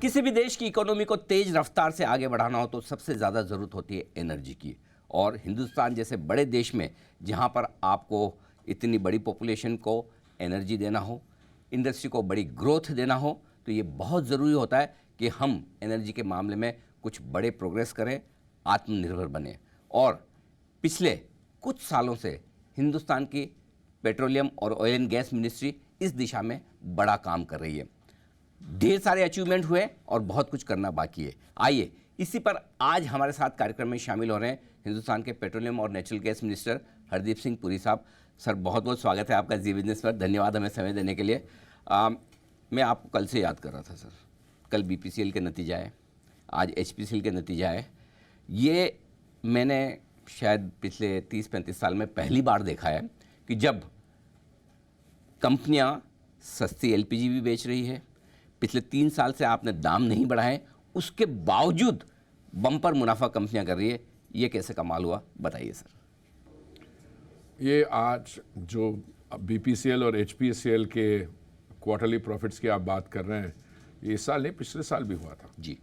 किसी भी देश की इकोनॉमी को तेज रफ्तार से आगे बढ़ाना हो तो सबसे ज़्यादा ज़रूरत होती है एनर्जी की। और हिंदुस्तान जैसे बड़े देश में जहाँ पर आपको इतनी बड़ी पॉपुलेशन को एनर्जी देना हो, इंडस्ट्री को बड़ी ग्रोथ देना हो, तो ये बहुत ज़रूरी होता है कि हम एनर्जी के मामले में कुछ बड़े प्रोग्रेस करें, आत्मनिर्भर बने। और पिछले कुछ सालों से हिंदुस्तान की पेट्रोलियम और ऑयल एंड गैस मिनिस्ट्री इस दिशा में बड़ा काम कर रही है। ढेर सारे अचीवमेंट हुए और बहुत कुछ करना बाकी है। आइए इसी पर आज हमारे साथ कार्यक्रम में शामिल हो रहे हैं हिंदुस्तान के पेट्रोलियम और natural gas minister Hardeep Singh Puri साहब। सर, बहुत बहुत स्वागत है आपका जी बिजनेस पर। धन्यवाद हमें समय देने के लिए। मैं आपको कल से याद कर रहा था सर। कल BPCL के नतीजा है, आज HPCL के नतीजा है। ये मैंने शायद पिछले 30-35 साल में पहली बार देखा है कि जब कंपनियां सस्ती LPG भी बेच रही है, पिछले 3 साल से आपने दाम नहीं बढ़ाए, उसके बावजूद बम्पर मुनाफा कंपनियां कर रही है। ये कैसे कमाल हुआ, बताइए सर। ये आज जो BPCL और HPCL के क्वार्टरली प्रॉफिट्स की आप बात कर रहे हैं, ये इस साल नहीं पिछले साल भी हुआ था जी।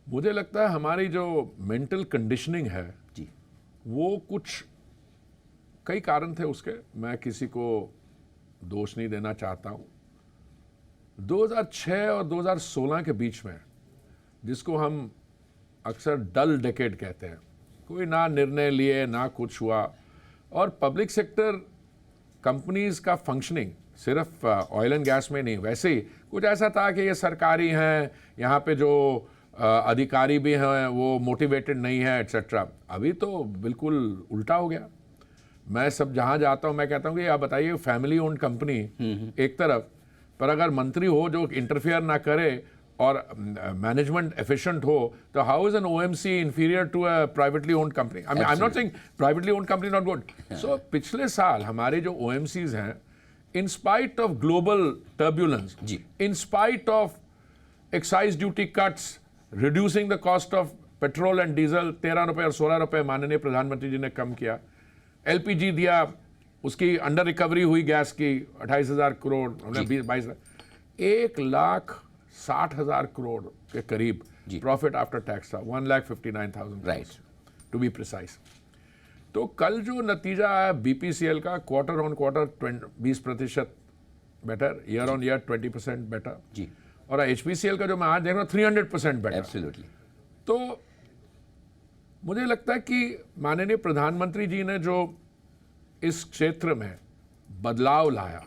मुझे लगता है हमारी जो मेंटल कंडीशनिंग है जी, वो कुछ कई कारण थे उसके। मैं किसी को दोष नहीं देना चाहता हूँ। 2006 और 2016 के बीच में, जिसको हम अक्सर डल डेकेड कहते हैं, कोई ना निर्णय लिए ना कुछ हुआ, और पब्लिक सेक्टर कंपनीज का फंक्शनिंग सिर्फ ऑयल एंड गैस में नहीं, वैसे ही कुछ ऐसा था कि ये सरकारी हैं, यहाँ पे जो अधिकारी भी हैं वो मोटिवेटेड नहीं है एट्सेट्रा। अभी तो बिल्कुल उल्टा हो गया। मैं सब जहाँ जाता हूँ मैं कहता हूँ कि आप बताइए, फैमिली ओन्ड कंपनी एक तरफ, पर अगर मंत्री हो जो इंटरफियर ना करे और मैनेजमेंट एफिशिएंट हो, तो how is an OMC inferior to a privately owned company? I am not saying privately owned company not good. So पिछले साल हमारे जो OMCs हैं, in spite of global turbulence, in spite of excise duty cuts, reducing the cost of petrol and diesel 13 रुपए और 16 रुपए माननीय प्रधानमंत्री जी ने कम किया, LPG दिया, उसकी अंडर रिकवरी हुई गैस की 28,000 करोड़, हमने 22 1,60,000 करोड़ के करीब प्रॉफिट आफ्टर टैक्स था, 1,59,000 राइट टू बी प्रिसाइज। तो कल जो नतीजा आया BPCL का, quarter on quarter 20% better, year on year 20% better जी, और HPCL का जो मैं आज देख रहा हूँ 300% बेटर। एब्सोल्युटली। तो मुझे लगता है कि माननीय प्रधानमंत्री जी ने जो इस क्षेत्र में बदलाव लाया,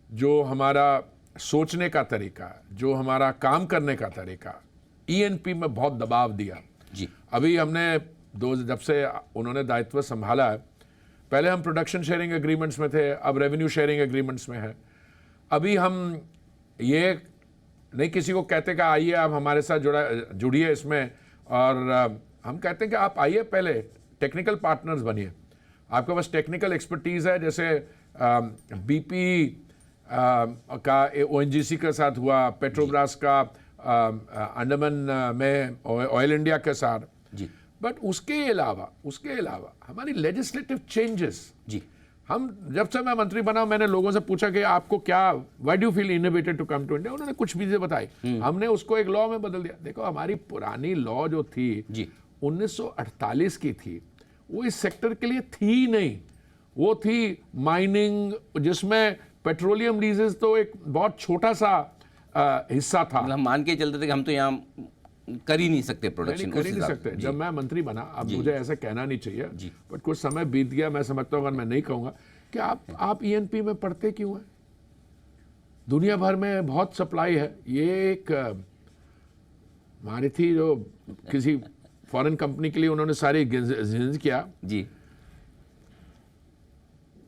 जो हमारा सोचने का तरीका, जो हमारा काम करने का तरीका, ENP में बहुत दबाव दिया जी। अभी हमने जब से उन्होंने दायित्व संभाला है, पहले हम प्रोडक्शन शेयरिंग एग्रीमेंट्स में थे, अब रेवेन्यू शेयरिंग एग्रीमेंट्स में है। अभी हम ये नहीं किसी को कहते कि आइए आप हमारे साथ जुड़िए इसमें, और हम कहते हैं कि आप आइए, पहले टेक्निकल पार्टनर्स बनिए। आपके पास टेक्निकल एक्सपर्टीज़ है, जैसे BP का ONGC के साथ हुआ, पेट्रोब्रास का अंडमान में ऑयल इंडिया के साथ जी। बट उसके अलावा हमारी लेजिस्लेटिव चेंजेस जी। हम जब से मैं मंत्री बना, मैंने लोगों से पूछा कि आपको क्या, why do feel innovated to come to India? उन्होंने कुछ चीजें बताई, हमने उसको एक लॉ में बदल दिया। देखो, हमारी पुरानी लॉ जो थी जी 1948 की थी, वो इस सेक्टर के लिए थी नहीं। वो थी माइनिंग, जिसमें पेट्रोलियम लीजेस तो एक बहुत छोटा सा हिस्सा था। मतलब मान के चलते थे कि हम तो यहाँ कर ही नहीं सकते प्रोडक्शन, कर ही नहीं सकते। जब मैं मंत्री बना, अब मुझे ऐसा कहना नहीं चाहिए, बट कुछ समय बीत गया, मैं समझता हूँ, अगर मैं नहीं कहूँगा कि आप ENP में पढ़ते क्यों हैं? दुनिया भर में बहुत सप्लाई है। ये एक हमारी थी जो किसी फॉरेन कंपनी के लिए उन्होंने सारी जिंज किया जी।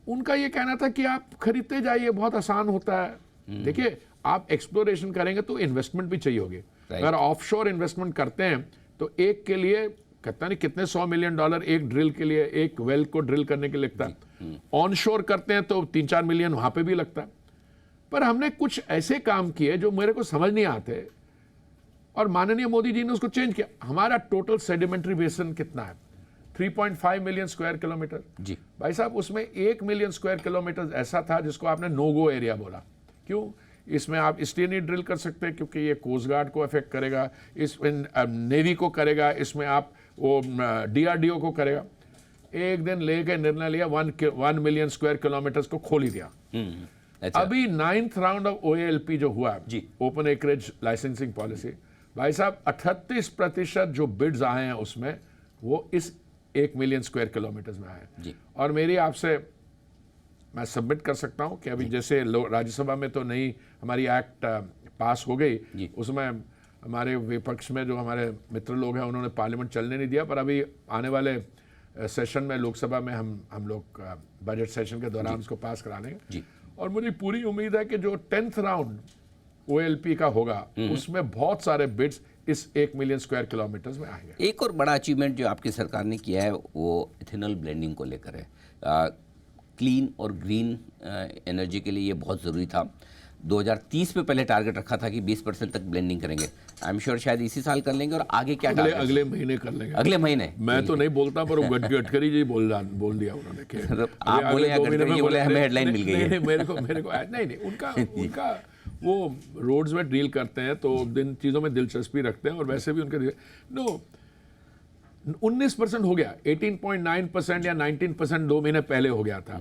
उनका ये कहना था कि आप खरीदते जाइए, बहुत आसान होता है। देखिए, आप एक्सप्लोरेशन करेंगे तो इन्वेस्टमेंट भी चाहिए होगी। अगर ऑफशोर इन्वेस्टमेंट करते हैं तो एक के लिए कहता नहीं कितने $100 मिलियन एक ड्रिल के लिए, एक वेल को ड्रिल करने के लिए लगता है। ऑनशोर करते हैं तो 3-4 मिलियन वहां पे भी लगता है। पर हमने कुछ ऐसे काम किए जो मेरे को समझ नहीं आते, और माननीय मोदी जी ने उसको चेंज किया। हमारा टोटल सेडिमेंट्री बेसन कितना है? 3.5 मिलियन स्क्वायर किलोमीटर जी। भाई साहब, उसमें 1 मिलियन स्क्वायर किलोमीटर ऐसा था जिसको आपने नो गो एरिया बोला। क्यों? इसमें आप इसलिए नहीं ड्रिल कर सकते क्योंकि ये कोस्ट गार्ड को अफेक्ट करेगा, इसमें नेवी को करेगा, इसमें आप वो DRDO को करेगा। एक दिन लेके निर्णय लिया 1 मिलियन स्क्वायर किलोमीटर्स को खोल ही दिया। अच्छा। अभी 9th राउंड ऑफ OALP जो हुआ जी। ओपन एकरेज लाइसेंसिंग पॉलिसी, भाई साहब 38% जो बिड्स आए हैं उसमें वो इस 1 मिलियन स्क्वायर किलोमीटर्स में आए हैं। जी। और मेरी आपसे मैं सबमिट कर सकता हूं कि अभी जैसे राज्यसभा में तो नहीं हमारी एक्ट पास हो गई, उसमें हमारे विपक्ष में जो हमारे मित्र लोग हैं उन्होंने पार्लियामेंट चलने नहीं दिया, पर अभी आने वाले सेशन में लोकसभा में हम लोग बजट सेशन के दौरान उसको पास करा लेंगे। और मुझे पूरी उम्मीद है कि जो 10th राउंड OALP का होगा उसमें बहुत सारे बिड्स इस 1 मिलियन स्क्वायर किलोमीटर्स में आएंगे। एक और बड़ा अचीवमेंट जो आपकी सरकार ने किया है वो इथेनॉल ब्लेंडिंग को लेकर है। क्लीन और ग्रीन एनर्जी के लिए ये बहुत ज़रूरी था। 2030 पे पहले टारगेट रखा था कि 20% तक ब्लेंडिंग करेंगे। आई एम श्योर शायद इसी साल कर लेंगे। और आगे क्या अगले महीने कर लेंगे। अगले महीने मैं तो नहीं बोलता, पर वो गडकरी जी बोल दिया उन्होंने कि आप बोले या गडकरी जी बोले, हमें हेडलाइन मिल गई है। मेरे को नहीं उनका वो रोड्स में डील करते हैं तो दिन चीज़ों में दिलचस्पी रखते हैं, और वैसे भी उनके 19% हो गया, 18.9% या 19% 2 महीने पहले हो गया था।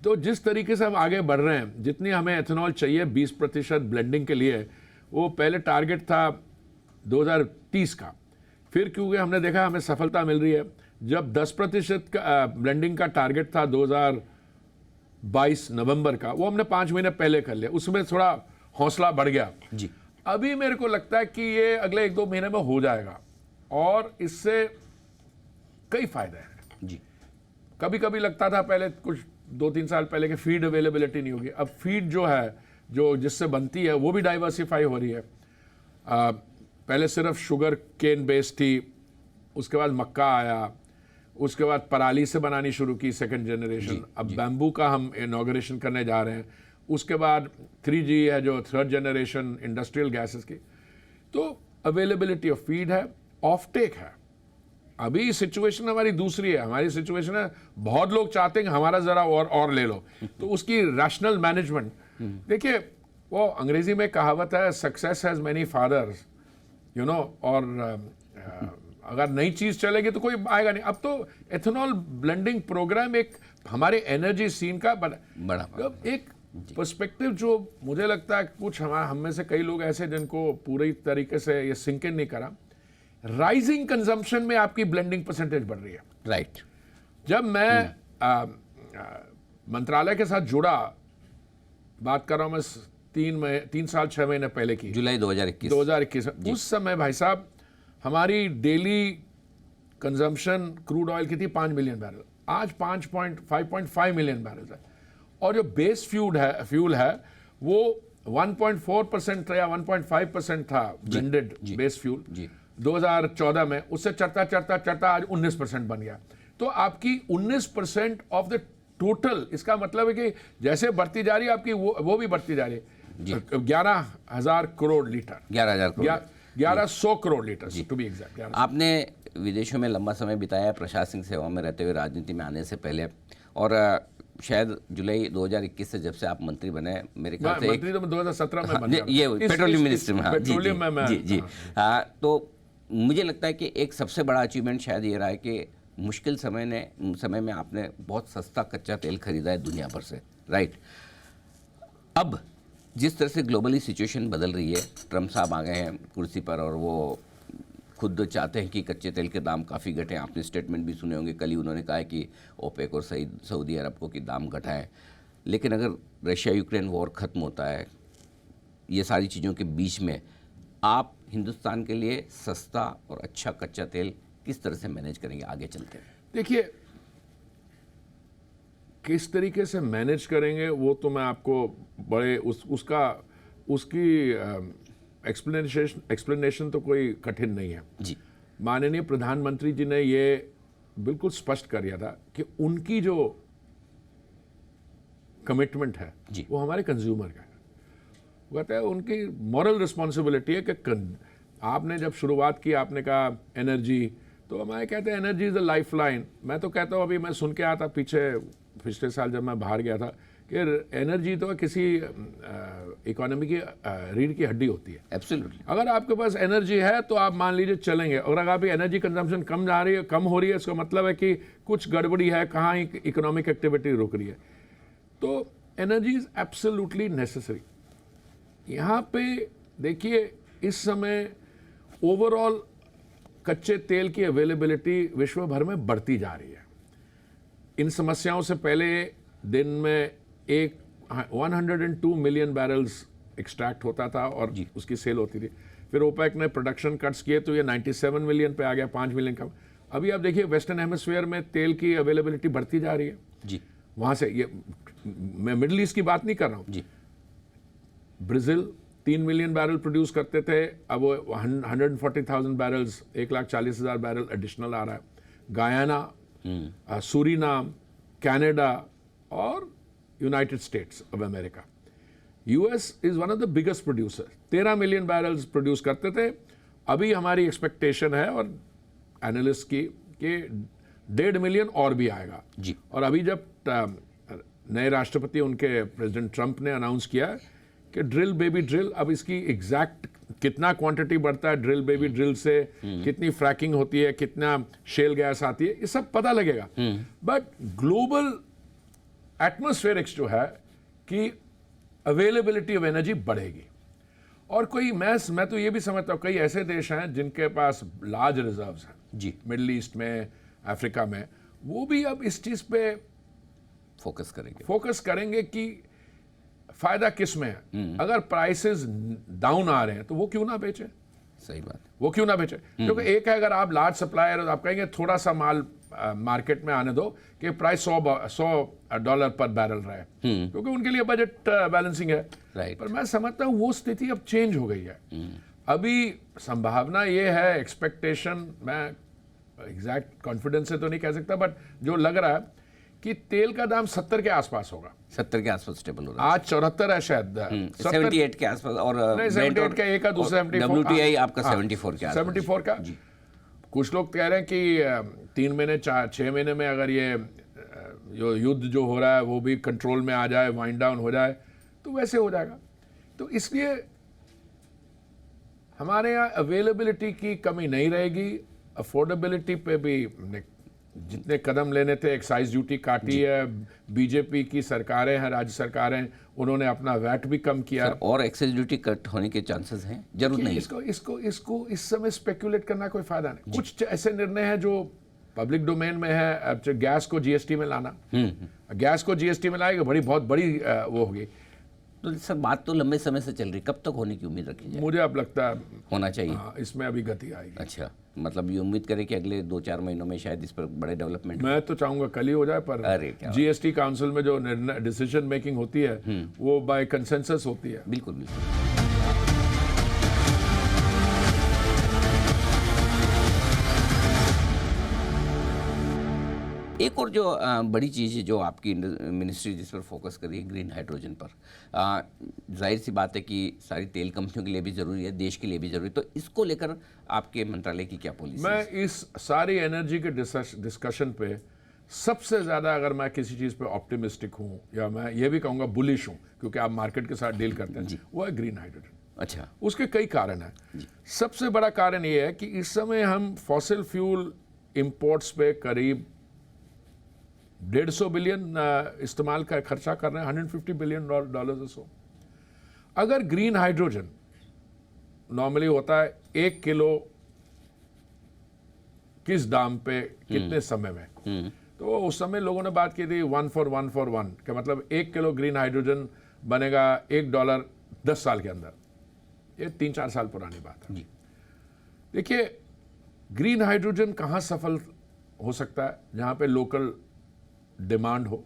तो जिस तरीके से हम आगे बढ़ रहे हैं, जितनी हमें एथेनॉल चाहिए 20% ब्लेंडिंग के लिए, वो पहले टारगेट था 2030 का। फिर क्योंकि हमने देखा हमें सफलता मिल रही है, जब 10% का ब्लेंडिंग का टारगेट था 2022 नवंबर का, वो हमने 5 महीने पहले कर लिया, उसमें थोड़ा हौसला बढ़ गया जी। अभी मेरे को लगता है कि ये अगले 1-2 महीने में हो जाएगा, और इससे कई फायदे हैं जी। कभी कभी लगता था पहले कुछ 2-3 साल पहले कि फीड अवेलेबिलिटी नहीं होगी। अब फीड जो है जो जिससे बनती है वो भी डाइवर्सिफाई हो रही है। पहले सिर्फ शुगर केन बेस्ड थी, उसके बाद मक्का आया, उसके बाद पराली से बनानी शुरू की सेकंड जनरेशन, अब बैम्बू का हम इनॉग्रेशन करने जा रहे हैं, उसके बाद 3G है जो थर्ड जनरेशन इंडस्ट्रियल गैसेस की। तो अवेलेबिलिटी ऑफ फीड है, ऑफ टेक है। अभी सिचुएशन हमारी दूसरी है, हमारी सिचुएशन है बहुत लोग चाहते हैं कि हमारा जरा और ले लो, तो उसकी रैशनल मैनेजमेंट। देखिए वो अंग्रेजी में कहावत है, success has many fathers, you know, और अगर नई चीज चलेगी तो कोई आएगा नहीं। अब तो एथेनॉल ब्लेंडिंग प्रोग्राम एक हमारे एनर्जी सीन का बड़ा एक पर्सपेक्टिव जो मुझे लगता है कुछ हम में से कई लोग ऐसे जिनको पूरी तरीके से ये सिंक इन नहीं करा। राइजिंग कंजम्पशन में आपकी ब्लेंडिंग परसेंटेज बढ़ रही है। राइट। जब मैं मंत्रालय के साथ जुड़ा, बात कर रहा हूं मैं 3 साल 6 महीने पहले की, जुलाई 2021 उस समय भाई साहब हमारी डेली कंजम्पशन क्रूड ऑयल की थी 5 मिलियन बैरल, आज 5.5 मिलियन बैरल है। और जो बेस फ्यूल है वो 1.4% था या 1.5% था ब्लेंडेड बेस फ्यूल 2014 में, उससे चढ़ता आज 19% बन गया। तो आपकी 19% ऑफ द टोटल, इसका मतलब है कि जैसे बढ़ती जा रही है आपकी वो भी बढ़ती जा रही है। 11,000 crore litre, 1100 crore litre to be exact. आपने विदेशों में लंबा समय बिताया प्रशासनिक सेवा में रहते हुए, राजनीति में आने से पहले, और शायद जुलाई 2021 से जब से आप मंत्री बने, मेरे ख्याल से मंत्री तो 2017 में बन गया, ये पेट्रोलियम मिनिस्टर में। पेट्रोलियम में जी। हाँ, तो मुझे लगता है कि एक सबसे बड़ा अचीवमेंट शायद ये रहा है कि मुश्किल समय में आपने बहुत सस्ता कच्चा तेल खरीदा है दुनिया भर से। राइट। अब जिस तरह से ग्लोबली सिचुएशन बदल रही है, ट्रम्प साहब आ गए हैं कुर्सी पर और वो खुद चाहते हैं कि कच्चे तेल के दाम काफ़ी घटें। आपने स्टेटमेंट भी सुने होंगे, कल ही उन्होंने कहा है कि ओपेक और सऊदी अरब को कि दाम घटाएं। लेकिन अगर रशिया यूक्रेन वॉर ख़त्म होता है, ये सारी चीज़ों के बीच में आप हिंदुस्तान के लिए सस्ता और अच्छा कच्चा तेल किस तरह से मैनेज करेंगे आगे चलते हैं? देखिए, किस तरीके से मैनेज करेंगे वो तो मैं आपको बड़े उसकी एक्सप्लेनेशन तो कोई कठिन नहीं है जी। माननीय प्रधानमंत्री जी ने ये बिल्कुल स्पष्ट कर दिया था कि उनकी जो कमिटमेंट है वो हमारे कंज्यूमर का है। वो कहते हैं उनकी मॉरल रिस्पॉन्सिबिलिटी है कि आपने जब शुरुआत की आपने कहा एनर्जी, तो हमारे कहते हैं energy is a life line. मैं तो कहता हूँ, अभी मैं सुन के आया था पिछले साल जब मैं बाहर गया था कि एनर्जी तो किसी इकोनॉमी की रीढ़ की हड्डी होती है। एब्सोल्युटली। अगर आपके पास एनर्जी है तो आप मान लीजिए चलेंगे, और अगर आपकी एनर्जी कंजम्पशन कम हो रही है, इसका मतलब है कि कुछ गड़बड़ी है, कहाँ इकोनॉमिक एक्टिविटी रुक रही है। तो एनर्जी इज एब्सोल्युटली नेसेसरी। यहाँ पे देखिए इस समय ओवरऑल कच्चे तेल की अवेलेबिलिटी विश्व भर में बढ़ती जा रही है। इन समस्याओं से पहले दिन में 102 मिलियन बैरल्स एक्सट्रैक्ट होता था और उसकी सेल होती थी। फिर ओपेक ने प्रोडक्शन कट्स किए तो ये 97 मिलियन पे आ गया, 5 मिलियन कम। अभी आप देखिए वेस्टर्न हेमिस्फीयर में तेल की अवेलेबिलिटी बढ़ती जा रही है जी। वहाँ से, ये मैं मिडिल ईस्ट की बात नहीं कर रहा हूँ जी। ब्राज़ील 3 मिलियन बैरल प्रोड्यूस करते थे, अब वो 140,000 बैरल्स, 1,40,000 बैरल एडिशनल आ रहा है। गायाना, सूरीनाम, कनाडा और United states of America. US is one of the biggest producer, 13 million barrels produce करते थे। अभी हमारी एक्सपेक्टेशन है और एनालिस्ट की कि 1.5 मिलियन और भी आएगा जी। और अभी जब नए राष्ट्रपति उनके प्रेसिडेंट ट्रंप ने अनाउंस किया कि ड्रिल बेबी ड्रिल, अब इसकी एग्जैक्ट कितना क्वांटिटी बढ़ता है ड्रिल बेबी ड्रिल से, कितनी फ्रैकिंग होती है, कितना शेल गैस आती है, ये सब पता लगेगा। बट ग्लोबल एटमॉस्फेरिक्स जो है कि अवेलेबिलिटी ऑफ एनर्जी बढ़ेगी। और कोई मैं तो ये भी समझता हूँ कई ऐसे देश हैं जिनके पास लार्ज रिजर्व्स हैं जी। मिडिल ईस्ट में, अफ्रीका में, वो भी अब इस चीज़ पे फोकस करेंगे कि फायदा किस में है। अगर प्राइसेस डाउन आ रहे हैं तो वो क्यों ना बेचे। सही बात। वो क्यों ना बेचे, क्योंकि एक है अगर आप लार्ज सप्लायर हो, आप कहेंगे थोड़ा सा माल मार्केट में आने दो कि प्राइस $100 पर बैरल रहे, क्योंकि उनके लिए बजट बैलेंसिंग है। राइट। पर मैं समझता हूँ वो स्थिति अब चेंज हो गई है। अभी संभावना ये है, एक्सपेक्टेशन, मैं एग्जैक्ट कॉन्फिडेंस से तो नहीं कह सकता, बट जो लग रहा है कि तेल का दाम 70 के आसपास होगा। 70 के आसपास स्टेबल हो रहा है। आज 74 है शायद, 78 के आसपास। और 78 का एक का दूसरा WTI आपका 74 के आसपास। 74 का। कुछ लोग कह रहे हैं कि 3 महीने 6 महीने में अगर ये जो युद्ध जो हो रहा है वो भी कंट्रोल में आ जाए, वाइंड डाउन हो जाए, तो वैसे हो जाएगा। तो इसलिए हमारे यहाँ अवेलेबिलिटी की कमी नहीं रहेगी। अफोर्डेबिलिटी पे भी जितने कदम लेने थे, एक्साइज ड्यूटी काटी है, बीजेपी की सरकारें हैं, राज्य सरकारें, उन्होंने अपना वैट भी कम किया। और एक्साइज ड्यूटी कट होने के चांसेस हैं, जरूर नहीं। इसको इस समय स्पेकुलेट करना कोई फायदा नहीं। कुछ ऐसे निर्णय हैं जो पब्लिक डोमेन में है। अब गैस को जीएसटी में लाना, गैस को जीएसटी में लाएगा, बहुत बड़ी वो होगी। तो सर बात तो लंबे समय से चल रही, कब तक होने की उम्मीद रखी जाए? मुझे अब लगता है होना चाहिए। इसमें अभी गति आएगी। अच्छा, मतलब ये उम्मीद करें कि अगले 2-4 महीनों में शायद इस पर बड़े डेवलपमेंट। मैं तो चाहूंगा कल ही हो जाए, पर जीएसटी काउंसिल में जो निर्णय डिसीजन मेकिंग होती है वो बाय कंसेंसस होती है। बिल्कुल बिल्कुल। एक और जो बड़ी चीज़ है जो आपकी मिनिस्ट्री जिस पर फोकस कर रही है, ग्रीन हाइड्रोजन पर, जाहिर सी बात है कि सारी तेल कंपनियों के लिए भी ज़रूरी है, देश के लिए भी ज़रूरी है। तो इसको लेकर आपके मंत्रालय की क्या पॉलिसी? मैं इस सारी एनर्जी के डिस्कशन पे सबसे ज़्यादा, अगर मैं किसी चीज़ पे ऑप्टिमिस्टिक हूँ या मैं ये भी कहूँगा बुलिश हूँ, क्योंकि आप मार्केट के साथ डील करते हैं, वो है ग्रीन हाइड्रोजन। अच्छा। उसके कई कारण हैं। सबसे बड़ा कारण ये है कि इस समय हम फॉसिल फ्यूल इंपोर्ट्स पे करीब 150 बिलियन इस्तेमाल का खर्चा कर रहे हैं, $150 बिलियन or so। अगर ग्रीन हाइड्रोजन नॉर्मली होता है 1 किलो किस दाम पे कितने समय में, तो उस समय लोगों ने बात की थी 1 for 1 for 1 का मतलब 1 किलो ग्रीन हाइड्रोजन बनेगा $1 10 साल के अंदर। ये 3-4 साल पुरानी बात है। देखिए ग्रीन हाइड्रोजन कहाँ सफल हो सकता है? जहाँ पे लोकल डिमांड हो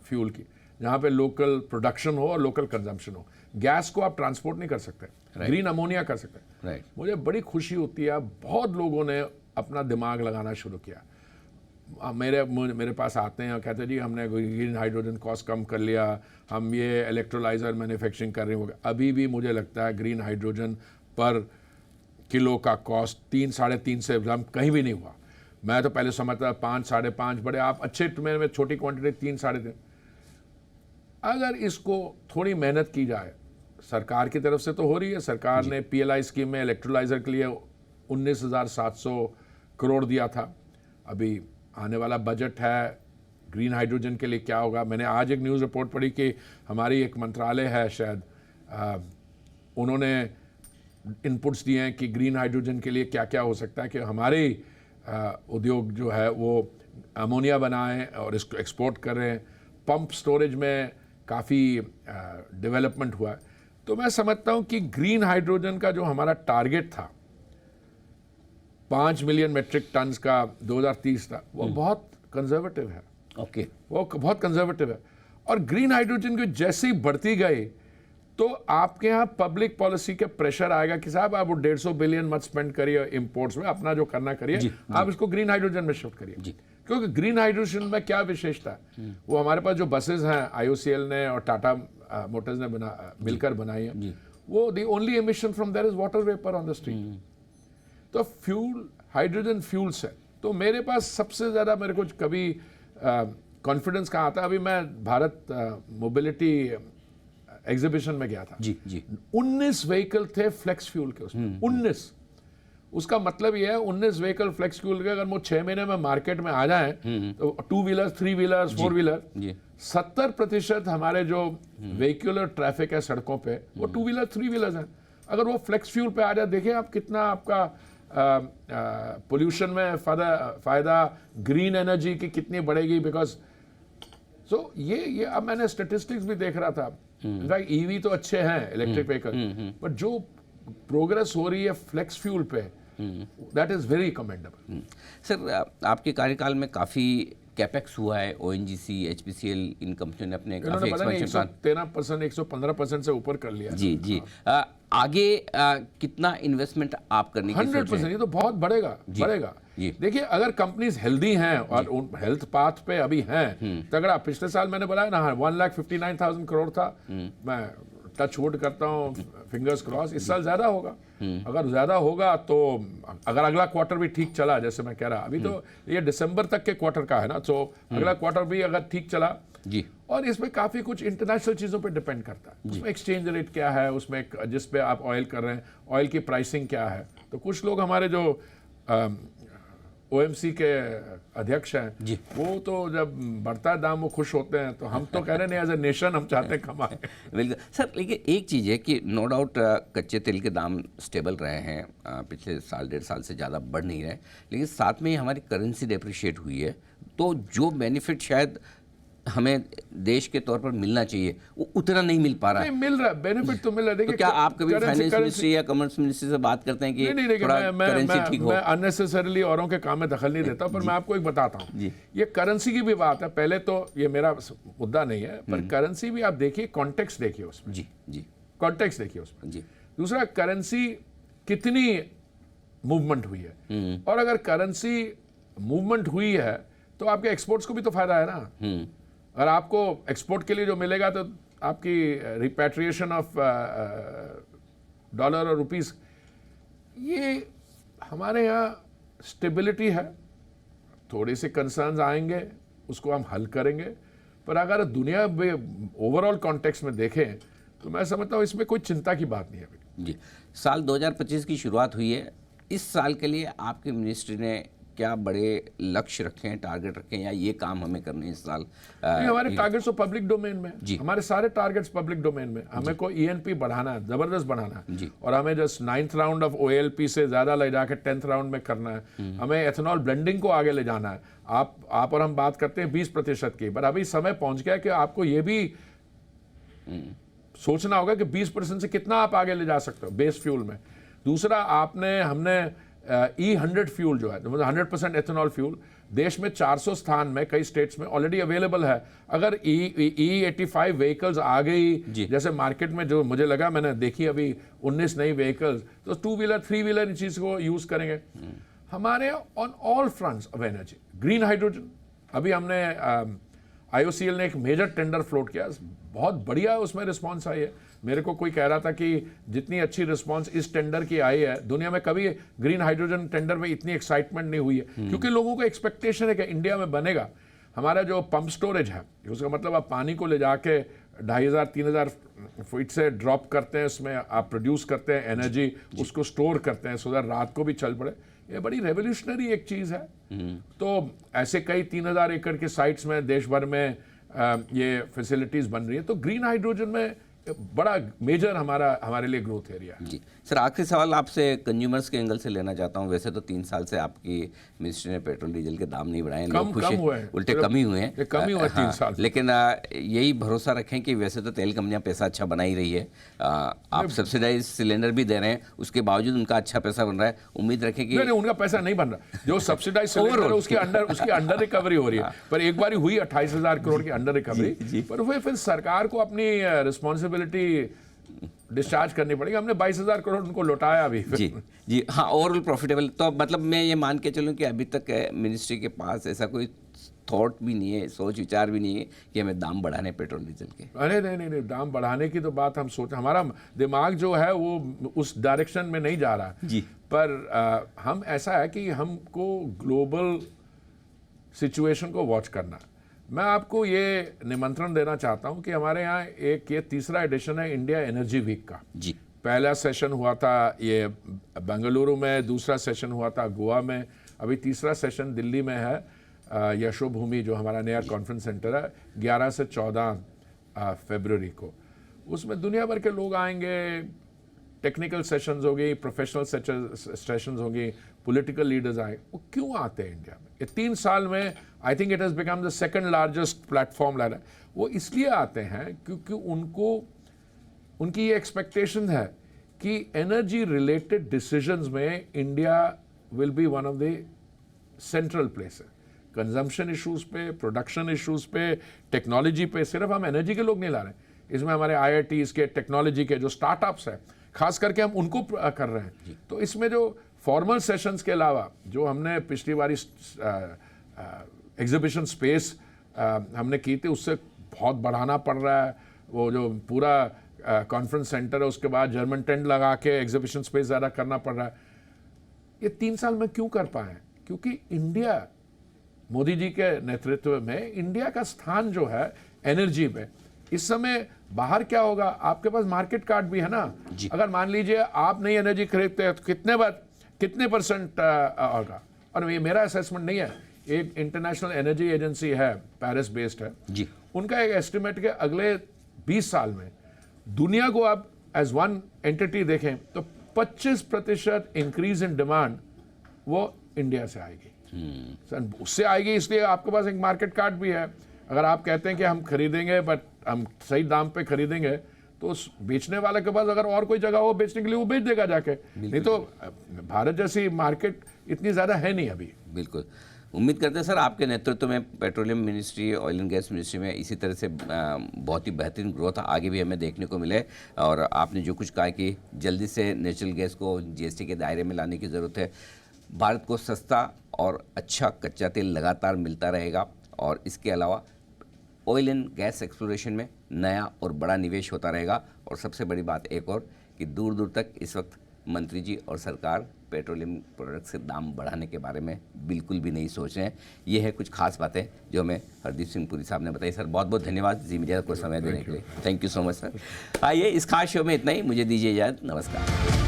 फ्यूल की, जहाँ पे लोकल प्रोडक्शन हो और लोकल कंजम्पशन हो। गैस को आप ट्रांसपोर्ट नहीं कर सकते, ग्रीन अमोनिया कर सकते हैं। मुझे बड़ी खुशी होती है, बहुत लोगों ने अपना दिमाग लगाना शुरू किया। मेरे पास आते हैं और कहते हैं जी हमने ग्रीन हाइड्रोजन कॉस्ट कम कर लिया, हम ये इलेक्ट्रोलाइजर मैन्युफैक्चरिंग कर रहे हैं। अभी भी मुझे लगता है ग्रीन हाइड्रोजन पर किलो का कॉस्ट 3-3.5 से कम कहीं भी नहीं हुआ। मैं तो पहले समझता था 5-5.5 बड़े, आप अच्छे में छोटी क्वांटिटी 3-3.5। अगर इसको थोड़ी मेहनत की जाए, सरकार की तरफ से तो हो रही है, सरकार ने PLI स्कीम में इलेक्ट्रोलाइजर के लिए 19,700 करोड़ दिया था। अभी आने वाला बजट है, ग्रीन हाइड्रोजन के लिए क्या होगा। मैंने आज एक न्यूज़ रिपोर्ट पढ़ी कि हमारी एक मंत्रालय है शायद, उन्होंने इनपुट्स दिए हैं कि ग्रीन हाइड्रोजन के लिए क्या क्या हो सकता है, कि हमारे उद्योग जो है वो अमोनिया बनाएं और इसको एक्सपोर्ट करें। पंप स्टोरेज में काफ़ी डेवलपमेंट हुआ है। तो मैं समझता हूँ कि ग्रीन हाइड्रोजन का जो हमारा टारगेट था 5 मिलियन मेट्रिक टन्स का 2030 था, वो बहुत कंजर्वेटिव है। ओके, वो बहुत कंजर्वेटिव है। और ग्रीन हाइड्रोजन की जैसे ही बढ़ती गई तो आपके यहाँ पब्लिक पॉलिसी के प्रेशर आएगा कि साहब आप वो 150 बिलियन मत स्पेंड करिए इंपोर्ट्स में, अपना जो करना करिए, आप इसको ग्रीन हाइड्रोजन में शिफ्ट करिए। क्योंकि ग्रीन हाइड्रोजन में क्या विशेषता है, वो हमारे पास जो बसेस हैं IOCL ने और टाटा मोटर्स ने मिलकर बनाई है, वो the only emission from there is water vapour on the street. तो फ्यूल हाइड्रोजन फ्यूल से तो मेरे पास सबसे ज़्यादा मेरे को कभी कॉन्फिडेंस कहाँ आता है। अभी मैं भारत मोबिलिटी एग्जीबिशन में गया था, 19 व्हीकल थे फ्लेक्स फ्यूल के उसमें, 19। उसका मतलब ये है 19 व्हीकल फ्लेक्स फ्यूल के अगर वो 6 महीने में मार्केट में आ जाएं तो 2 व्हीलर 3 व्हीलर 4 व्हीलर 70% हमारे जो व्हीकुलर ट्रैफिक है सड़कों पे वो 2 व्हीलर 3 व्हीलर हैं। अगर वो फ्लेक्स फ्यूल पे आ जाए, देखिए आप कितना आपका पोल्यूशन में फायदा ग्रीन एनर्जी की कितनी बढ़ेगी। बिकॉज ये अब मैंने स्टेटिस्टिक्स भी देख रहा था। इनफैक्ट EV तो अच्छे हैं इलेक्ट्रिक व्हीकल, बट जो प्रोग्रेस हो रही है फ्लेक्स फ्यूल पे, that is very commendable. Sir आपके कार्यकाल में काफ़ी कैपेक्स हुआ है, ONGC HPCL इन कंपनियों ने अपने काफ़ी एक्सपेंशन 13% 115% से ऊपर कर लिया। जी आगे कितना इन्वेस्टमेंट आप करने की सोच रहे हैं? 100%, ये तो बहुत बढ़ेगा। देखिए अगर कंपनीज हेल्दी हैं और उन हेल्थ पाथ पे अभी हैं तगड़ा, पिछले साल मैंने बताया ना 1,59,000 करोड़ था, मैं टच वुड करता हूँ, फिंगर्स क्रॉस, इस साल ज्यादा होगा। अगर ज्यादा होगा तो अगर अगला क्वार्टर भी ठीक चला, जैसे मैं कह रहा अभी तो ये दिसंबर तक के क्वार्टर का है ना, तो अगला क्वार्टर भी अगर ठीक चला जी, और इसमें काफी कुछ इंटरनेशनल चीजों पे डिपेंड करता है, उसमें एक्सचेंज रेट क्या है, उसमें जिस पे आप ऑयल कर रहे हैं ऑयल की प्राइसिंग क्या है। तो कुछ लोग हमारे जो OMC के अध्यक्ष हैं वो तो जब बढ़ता है दाम वो खुश होते हैं, तो हम तो कह रहे नहीं, एज ए नेशन हम चाहते हैं कमाएं। बिल्कुल सर, लेकिन एक चीज़ है कि नो डाउट कच्चे तेल के दाम स्टेबल रहे हैं, पिछले साल 1.5 साल से ज़्यादा बढ़ नहीं रहे, लेकिन साथ में ही हमारी करेंसी डेप्रिशिएट हुई है, तो जो बेनिफिट शायद हमें देश के तौर पर मिलना चाहिए वो उतना नहीं मिल पा रहा है। नहीं मिल रहा, बेनिफिट तो मिल रहा है। तो क्या आप कभी फाइनेंस मिनिस्ट्री या कॉमर्स मिनिस्ट्री से बात करते हैं कि नहीं, थोड़ा करेंसी ठीक हो? मैं अननेसेसरली औरों के काम में दखल नहीं देता, पर मैं आपको एक बताता हूँ, ये करेंसी की भी बात है। पहले तो ये मेरा मुद्दा नहीं है, पर करेंसी भी आप देखिए, कॉन्टेक्स्ट देखिए उसमें, जी कॉन्टेक्स्ट देखिए उसमें। दूसरा, करेंसी कितनी मूवमेंट हुई है, और अगर करेंसी मूवमेंट हुई है तो आपके एक्सपोर्ट्स को भी तो फायदा है ना। और आपको एक्सपोर्ट के लिए जो मिलेगा तो आपकी रिपैट्रिएशन ऑफ डॉलर और रुपीस, ये हमारे यहाँ स्टेबिलिटी है। थोड़े से कंसर्न्स आएंगे, उसको हम हल करेंगे, पर अगर दुनिया में ओवरऑल कॉन्टेक्स्ट में देखें तो मैं समझता हूँ इसमें कोई चिंता की बात नहीं है अभी। जी, साल 2025 की शुरुआत हुई है, इस साल के लिए आपके मिनिस्ट्री ने क्या बड़े लक्ष्य रखे हैं, टारगेट रखे हैं, या ये काम हमें करने इस साल? हमारे टारगेट्स तो पब्लिक डोमेन में, हमारे सारे टारगेट्स पब्लिक डोमेन में। हमें को ENP बढ़ाना है, जबरदस्त बढ़ाना है, और हमें just 9th round of OALP से ज्यादा ले जाकर 10th राउंड में करना है। हमें एथेनॉल ब्लेंडिंग को आगे ले जाना है। आप और हम बात करते हैं 20% की, पर अभी समय पहुंच गया कि आपको ये भी सोचना होगा कि 20% से कितना आप आगे ले जा सकते हो बेस फ्यूल में। दूसरा, हमने E100 फ्यूल जो है, मतलब 100% एथेनॉल फ्यूल, देश में 400 स्थान में कई स्टेट्स में ऑलरेडी अवेलेबल है। अगर E85 व्हीकल्स आ गई, जैसे मार्केट में जो मुझे लगा, मैंने देखी अभी 19 नई व्हीकल्स, तो 2 व्हीलर 3 व्हीलर इन चीज को यूज करेंगे। हमारे on all fronts of energy, green hydrogen, अभी हमने IOCL ने एक मेजर टेंडर फ्लोट किया, बहुत बढ़िया उसमें रिस्पॉन्स आई है। मेरे को कोई कह रहा था कि जितनी अच्छी रिस्पांस इस टेंडर की आई है, दुनिया में कभी ग्रीन हाइड्रोजन टेंडर में इतनी एक्साइटमेंट नहीं हुई है, क्योंकि लोगों को एक्सपेक्टेशन है कि इंडिया में बनेगा। हमारा जो पंप स्टोरेज है, उसका मतलब आप पानी को ले जाके 2,500 3,000 फीट से ड्रॉप करते हैं, उसमें आप प्रोड्यूस करते हैं एनर्जी, उसको स्टोर करते हैं सो दैट रात को भी चल पड़े। ये बड़ी रेवोल्यूशनरी एक चीज़ है। तो ऐसे कई 3,000 एकड़ के साइट्स में देश भर में ये फैसिलिटीज़ बन रही है। तो ग्रीन हाइड्रोजन में बड़ा मेजर हमारे लिए ग्रोथ एरिया है। जी सर, आखिरी सवाल आपसे कंज्यूमर्स के एंगल से लेना चाहता हूँ। वैसे तो 3 साल से आपकी मिनिस्ट्री ने पेट्रोल डीजल के दाम नहीं बढ़ाए हैं, लोग खुश हुए हैं, उल्टे कम ही हुए हैं। ये कम ही हुआ 3 साल। लेकिन यही भरोसा रखें कि वैसे तो तेल कंपनियां पैसा अच्छा बना ही रही है, आप सब्सिडाइज सिलेंडर भी दे रहे हैं, उसके बावजूद उनका अच्छा पैसा बन रहा है। उम्मीद रखें कि नहीं, उनका पैसा नहीं बन रहा। जो सब्सिडाइज सिलेंडर है उसकी अंडर रिकवरी हो रही है। पर एक बार हुई 28,000 करोड़ की अंडर रिकवरी, पर वो फिर सरकार को अपनी रिस्पॉन्सिबिलिटी डिस्चार्ज करनी पड़ेगी। हमने 22,000 करोड़ उनको लौटाया अभी। जी हाँ, ओवरऑल प्रॉफिटेबल। तो मतलब मैं ये मान के चलूँ कि अभी तक मिनिस्ट्री के पास ऐसा कोई थॉट भी नहीं है, सोच विचार भी नहीं है कि हमें दाम बढ़ाने पेट्रोल डीजल के। अरे नहीं, दाम बढ़ाने की तो बात हम सोच, हमारा दिमाग जो है वो उस डायरेक्शन में नहीं जा रहा जी। पर हम ऐसा है कि हमको ग्लोबल सिचुएशन को वॉच करना है। मैं आपको ये निमंत्रण देना चाहता हूं कि हमारे यहाँ ये तीसरा एडिशन है इंडिया एनर्जी वीक का। जी। पहला सेशन हुआ था ये बेंगलुरु में, दूसरा सेशन हुआ था गोवा में, अभी तीसरा सेशन दिल्ली में है यशोभूमि, जो हमारा नया कॉन्फ्रेंस सेंटर है, 11 से 14 फरवरी को। उसमें दुनिया भर के लोग आएंगे, टेक्निकल सेशंस होगी, प्रोफेशनल सेशंस होंगी, पॉलिटिकल लीडर्स आए। वो क्यों आते हैं इंडिया में? ये 3 साल में I think it has become the second largest platform line. वो इसलिए आते हैं क्योंकि उनकी ये एक्सपेक्टेशन है कि एनर्जी रिलेटेड डिसीजंस में India will be one of the central place. Consumption issues पे, प्रोडक्शन इश्यूज पे, टेक्नोलॉजी पे। सिर्फ हम एनर्जी के लोग नहीं ला रहे, इसमें हमारे IITs के, टेक्नोलॉजी के जो स्टार्टअप्स हैं, खास करके हम उनको कर रहे हैं। तो इसमें जो फॉर्मल सेशंस के अलावा जो हमने पिछली बारी एग्जीबिशन स्पेस हमने की थी, उससे बहुत बढ़ाना पड़ रहा है। वो जो पूरा कॉन्फ्रेंस सेंटर है, उसके बाद जर्मन टेंट लगा के एग्जीबिशन स्पेस ज़्यादा करना पड़ रहा है। ये 3 साल में क्यों कर पाए? क्योंकि इंडिया, मोदी जी के नेतृत्व में इंडिया का स्थान जो है एनर्जी में, इस समय बाहर क्या होगा, आपके पास मार्केट कार्ड भी है ना। अगर मान लीजिए आप नई एनर्जी खरीदते हैं तो कितने % होगा? और ये मेरा असेसमेंट नहीं है, एक इंटरनेशनल एनर्जी एजेंसी है, पेरिस बेस्ड है जी। उनका एक एस्टिमेट के अगले 20 साल में दुनिया को आप एज वन एंटिटी देखें तो 25% इंक्रीज इन डिमांड वो इंडिया से आएगी। उससे आएगी, इसलिए आपके पास एक मार्केट कार्ड भी है। अगर आप कहते हैं कि हम खरीदेंगे बट हम सही दाम पे खरीदेंगे, तो उस बेचने वाले के पास अगर और कोई जगह हो बेचने के लिए, वो बेच देगा जाके। नहीं तो भारत जैसी मार्केट इतनी ज़्यादा है नहीं अभी। बिल्कुल। उम्मीद करते हैं सर आपके नेतृत्व में petroleum ministry, oil and gas ministry में इसी तरह से बहुत ही बेहतरीन ग्रोथ आगे भी हमें देखने को मिले। और आपने जो कुछ कहा कि जल्दी से नेचुरल गैस को GST के दायरे में लाने की ज़रूरत है। भारत को सस्ता और अच्छा कच्चा तेल लगातार मिलता रहेगा, और इसके अलावा ऑयल एंड गैस एक्सप्लोरेशन में नया और बड़ा निवेश होता रहेगा। और सबसे बड़ी बात एक और कि दूर दूर तक इस वक्त मंत्री जी और सरकार पेट्रोलियम प्रोडक्ट्स के दाम बढ़ाने के बारे में बिल्कुल भी नहीं सोच रहे हैं। ये है कुछ खास बातें जो हमें हरदीप सिंह पुरी साहब ने बताई। सर बहुत बहुत धन्यवाद जी मीडिया को समय देने के लिए। Thank you so much sir. आइए, इस खास शो में इतना ही, मुझे दीजिए इजाज़त। नमस्कार।